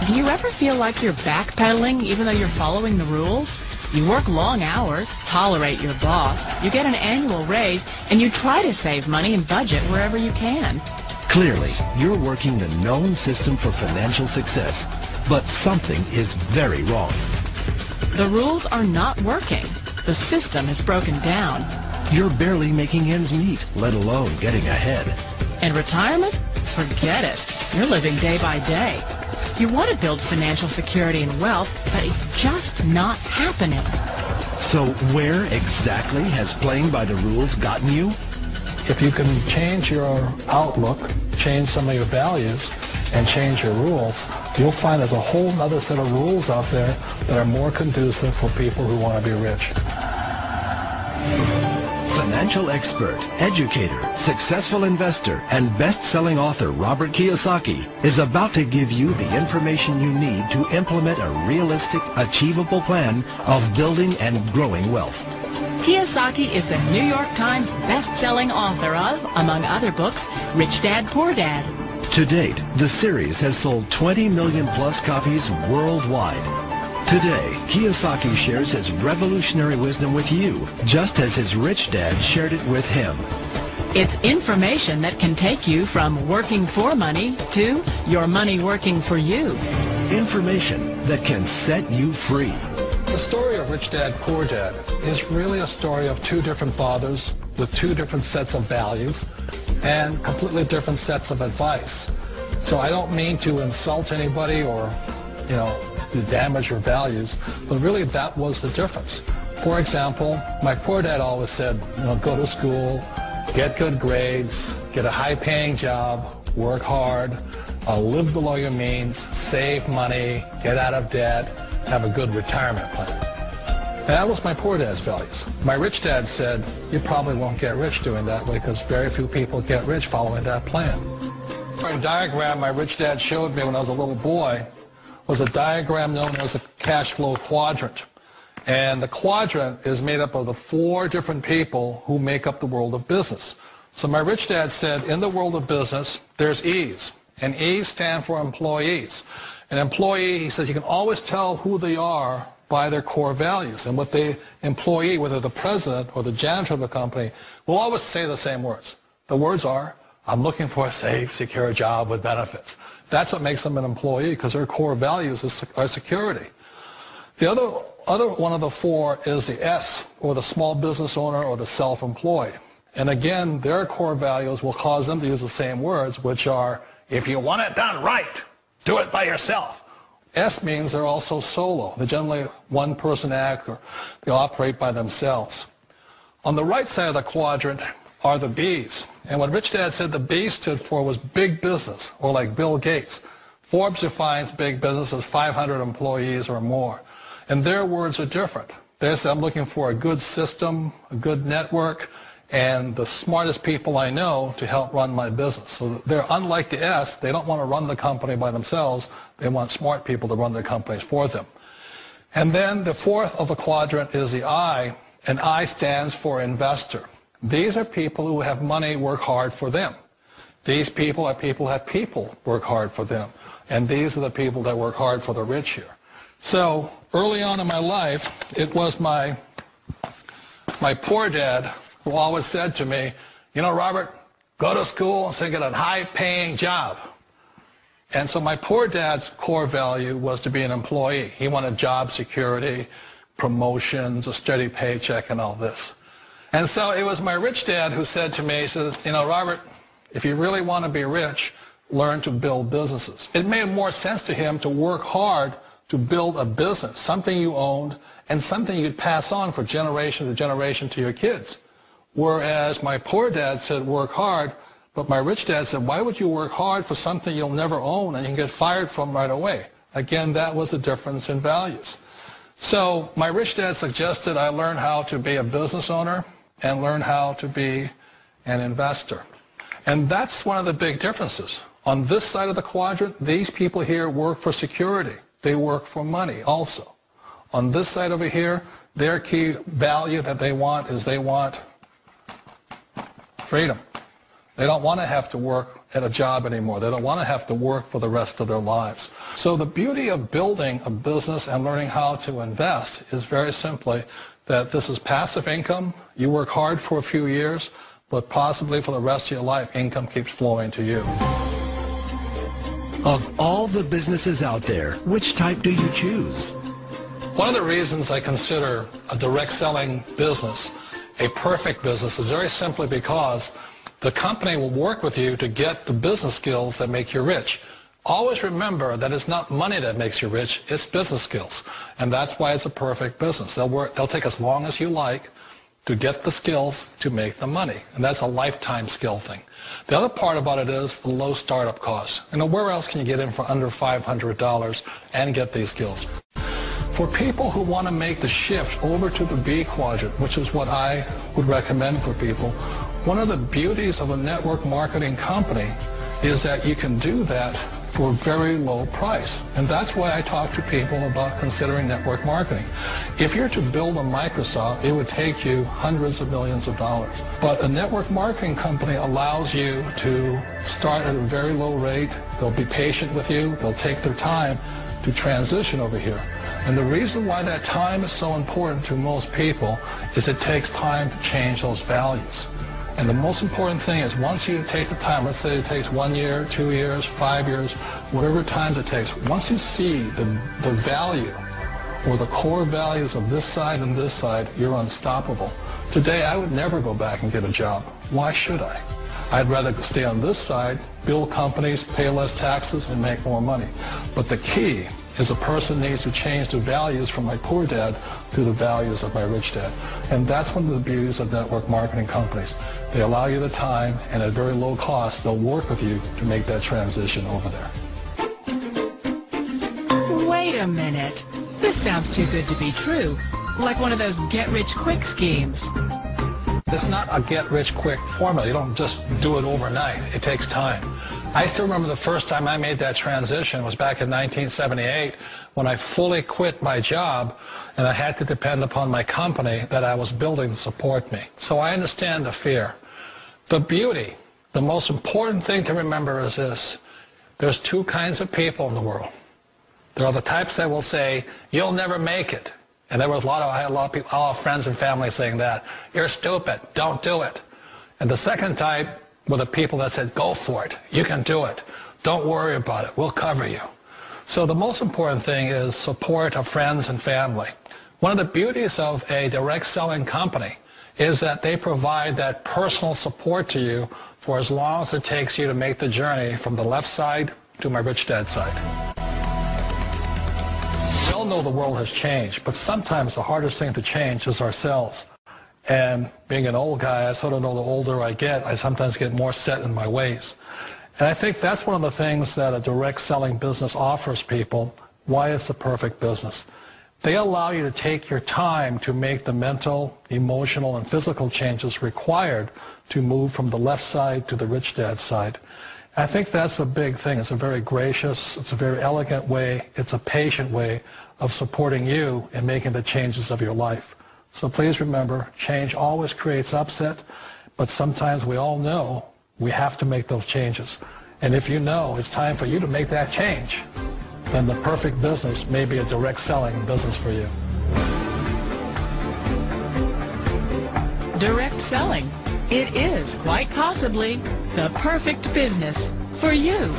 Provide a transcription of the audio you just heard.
Do you ever feel like you're backpedaling even though you're following the rules? You work long hours, tolerate your boss, you get an annual raise, and you try to save money and budget wherever you can. Clearly, you're working the known system for financial success, but something is very wrong. The rules are not working. The system is broken down. You're barely making ends meet, let alone getting ahead. And retirement? Forget it. You're living day by day. You want to build financial security and wealth, but it's just not happening. So where exactly has playing by the rules gotten you? If you can change your outlook, change some of your values, and change your rules, you'll find there's a whole other set of rules out there that are more conducive for people who want to be rich. Financial expert, educator, successful investor, and best-selling author Robert Kiyosaki is about to give you the information you need to implement a realistic, achievable plan of building and growing wealth. Kiyosaki is the New York Times best-selling author of, among other books, Rich Dad, Poor Dad. To date, the series has sold 20 million plus copies worldwide. Today, Kiyosaki shares his revolutionary wisdom with you, just as his rich dad shared it with him. It's information that can take you from working for money to your money working for you. Information that can set you free. The story of Rich Dad, Poor Dad is really a story of two different fathers with two different sets of values and completely different sets of advice. So I don't mean to insult anybody or, to damage your values, but really that was the difference. For example, my poor dad always said, go to school, get good grades, get a high-paying job, work hard, live below your means, save money, get out of debt, have a good retirement plan. And that was my poor dad's values. My rich dad said, you probably won't get rich doing that way because very few people get rich following that plan. A diagram my rich dad showed me when I was a little boy was a diagram known as a cash flow quadrant. And the quadrant is made up of the four different people who make up the world of business. So my rich dad said, in the world of business, there's E's. And E's stand for employees. An employee, he says, you can always tell who they are by their core values. And what the employee, whether the president or the janitor of the company, will always say the same words. The words are, I'm looking for a safe, secure job with benefits. That's what makes them an employee, because their core values are security. The other one of the four is the S, or the small business owner or the self-employed. And again, their core values will cause them to use the same words, which are, if you want it done right, do it by yourself. S means they're also solo. They're generally one-person act, or they operate by themselves. On the right side of the quadrant are the B's. And what Rich Dad said the B stood for was big business, or like Bill Gates. Forbes defines big business as 500 employees or more. And their words are different. They say, I'm looking for a good system, a good network, and the smartest people I know to help run my business. So they're unlike the S. They don't want to run the company by themselves. They want smart people to run their companies for them. And then the fourth of the quadrant is the I, and I stands for investor. These are people who have money work hard for them. These people are people who have people work hard for them. And these are the people that work hard for the rich here. So early on in my life, it was my poor dad who always said to me, Robert, go to school and get a high-paying job. And so my poor dad's core value was to be an employee. He wanted job security, promotions, a steady paycheck, and all this. And so it was my rich dad who said to me, he says, Robert, if you really want to be rich, learn to build businesses. It made more sense to him to work hard to build a business, something you owned and something you'd pass on for generation to generation to your kids. Whereas my poor dad said work hard, but my rich dad said, why would you work hard for something you'll never own and you can get fired from right away? Again, that was the difference in values. So my rich dad suggested I learn how to be a business owner and learn how to be an investor. And that's one of the big differences. On this side of the quadrant, these people here work for security. They work for money also. On this side over here, their key value that they want is they want freedom. They don't want to have to work at a job anymore. They don't want to have to work for the rest of their lives. So the beauty of building a business and learning how to invest is very simply that this is passive income. You work hard for a few years, but possibly for the rest of your life, income keeps flowing to you. Of all the businesses out there, which type do you choose? One of the reasons I consider a direct selling business a perfect business is very simply because the company will work with you to get the business skills that make you rich. Always remember that it's not money that makes you rich, it's business skills. And that's why it's a perfect business. They'll take as long as you like to get the skills to make the money. And that's a lifetime skill thing. The other part about it is the low startup costs. You know, where else can you get in for under $500 and get these skills? For people who want to make the shift over to the B quadrant, which is what I would recommend for people, one of the beauties of a network marketing company is that you can do that for a very low price. And that's why I talk to people about considering network marketing. If you're to build a Microsoft, it would take you hundreds of millions of dollars. But a network marketing company allows you to start at a very low rate. They'll be patient with you. They'll take their time to transition over here. And the reason why that time is so important to most people is it takes time to change those values. And the most important thing is once you take the time, let's say it takes 1 year, 2 years, 5 years, whatever time it takes, once you see the value or the core values of this side and this side, you're unstoppable. Today, I would never go back and get a job. Why should I? I'd rather stay on this side, build companies, pay less taxes, and make more money. But the key is a person needs to change the values from my poor dad to the values of my rich dad. And that's one of the beauties of network marketing companies. They allow you the time, and at very low cost, they'll work with you to make that transition over there. Wait a minute. This sounds too good to be true. Like one of those get-rich-quick schemes. It's not a get-rich-quick formula. You don't just do it overnight. It takes time. I still remember the first time I made that transition was back in 1978 when I fully quit my job and I had to depend upon my company that I was building to support me. So I understand the fear. The beauty, the most important thing to remember is this. There's two kinds of people in the world. There are the types that will say, you'll never make it. And I had a lot of people, all friends and family saying that. You're stupid, don't do it. And the second type were the people that said, go for it, you can do it. Don't worry about it, we'll cover you. So the most important thing is support of friends and family. One of the beauties of a direct selling company is that they provide that personal support to you for as long as it takes you to make the journey from the left side to my rich dad side. We all know the world has changed, but sometimes the hardest thing to change is ourselves. And being an old guy, I sort of know the older I get, I sometimes get more set in my ways. And I think that's one of the things that a direct selling business offers people, why it's the perfect business. They allow you to take your time to make the mental, emotional, and physical changes required to move from the left side to the rich dad side. I think that's a big thing. It's a very gracious, it's a very elegant way, it's a patient way of supporting you in making the changes of your life. So please remember, change always creates upset, but sometimes we all know we have to make those changes. And if you know it's time for you to make that change, then the perfect business may be a direct selling business for you. Direct selling. It is quite possibly the perfect business for you.